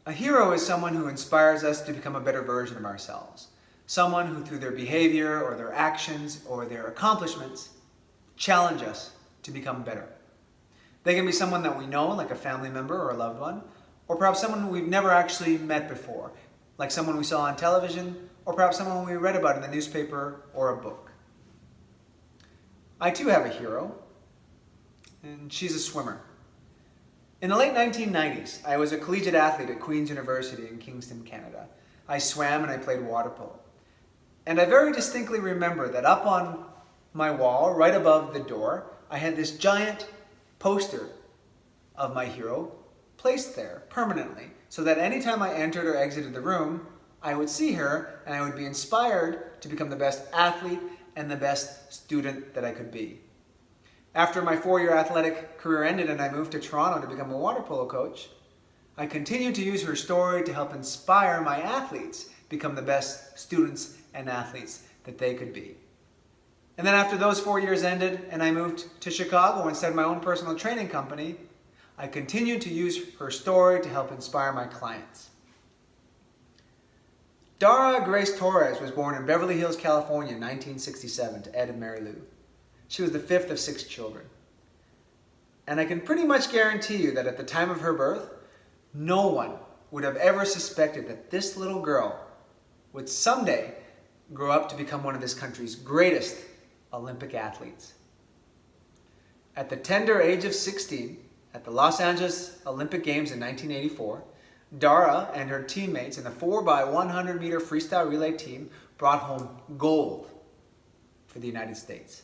A hero is someone who inspires us to become a better version of ourselves. Someone who through their behavior or their actions or their accomplishments challenge us to become better. They can be someone that we know, like a family member or a loved one, or perhaps someone who we've never actually met before, like someone we saw on television, or perhaps someone we read about in the newspaper or a book. I too have a hero, and she's a swimmer. In the late 1990s, I was a collegiate athlete at Queen's University in Kingston, Canada. I swam and I played water polo. And I very distinctly remember that up on my wall, right above the door, I had this giant poster of my hero placed there permanently, so that anytime I entered or exited the room, I would see her and I would be inspired to become the best athlete and the best student that I could be. After my 4-year athletic career ended and I moved to Toronto to become a water polo coach, I continued to use her story to help inspire my athletes become the best students and athletes that they could be. And then after those 4 years ended and I moved to Chicago and started my own personal training company, I continued to use her story to help inspire my clients. Dara Grace Torres was born in Beverly Hills, California in 1967 to Ed and Mary Lou. She was the 5th of 6 children. And I can pretty much guarantee you that at the time of her birth, no one would have ever suspected that this little girl would someday grow up to become one of this country's greatest Olympic athletes. At the tender age of 16, at the Los Angeles Olympic Games in 1984, Dara and her teammates in the 4x100 meter freestyle relay team brought home gold for the United States.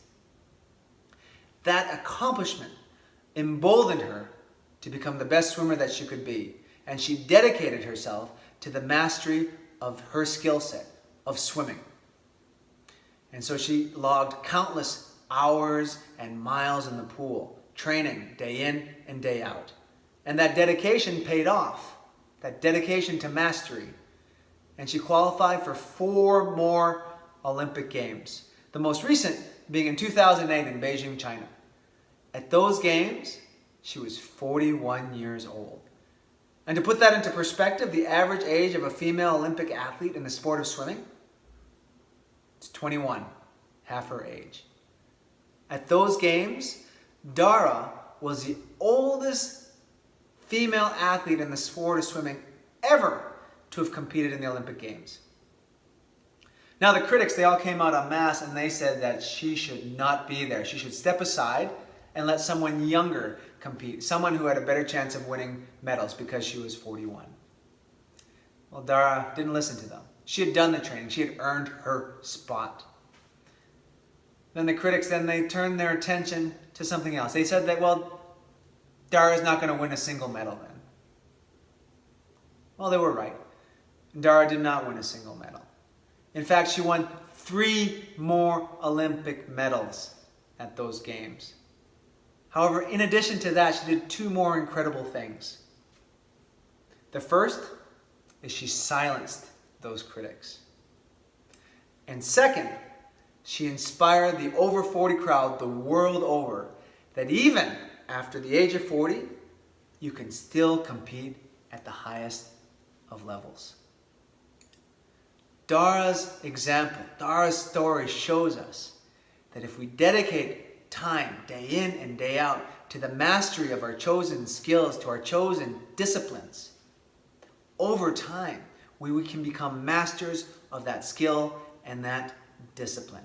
That accomplishment emboldened her to become the best swimmer that she could be, and she dedicated herself to the mastery of her skill set of swimming. And so she logged countless hours and miles in the pool, training day in and day out. And that dedication paid off, that dedication to mastery. And she qualified for 4 more Olympic Games, the most recent being in 2008 in Beijing, China. At those games, she was 41 years old. And to put that into perspective, the average age of a female Olympic athlete in the sport of swimming, it's 21, half her age. At those games, Dara was the oldest female athlete in the sport of swimming ever to have competed in the Olympic Games. Now the critics, they all came out en masse and they said that she should not be there. She should step aside and let someone younger compete, someone who had a better chance of winning medals because she was 41. Well, Dara didn't listen to them. She had done the training. She had earned her spot. Then the critics, they turned their attention to something else. They said that, well, Dara's not going to win a single medal then. Well, they were right. Dara did not win a single medal. In fact, she won 3 more Olympic medals at those games. However, in addition to that, she did 2 more incredible things. The first is she silenced those critics. And second, she inspired the over 40 crowd the world over that even after the age of 40, you can still compete at the highest of levels. Dara's example, Dara's story shows us that if we dedicate time, day in and day out, to the mastery of our chosen skills, to our chosen disciplines, over time, we can become masters of that skill and that discipline.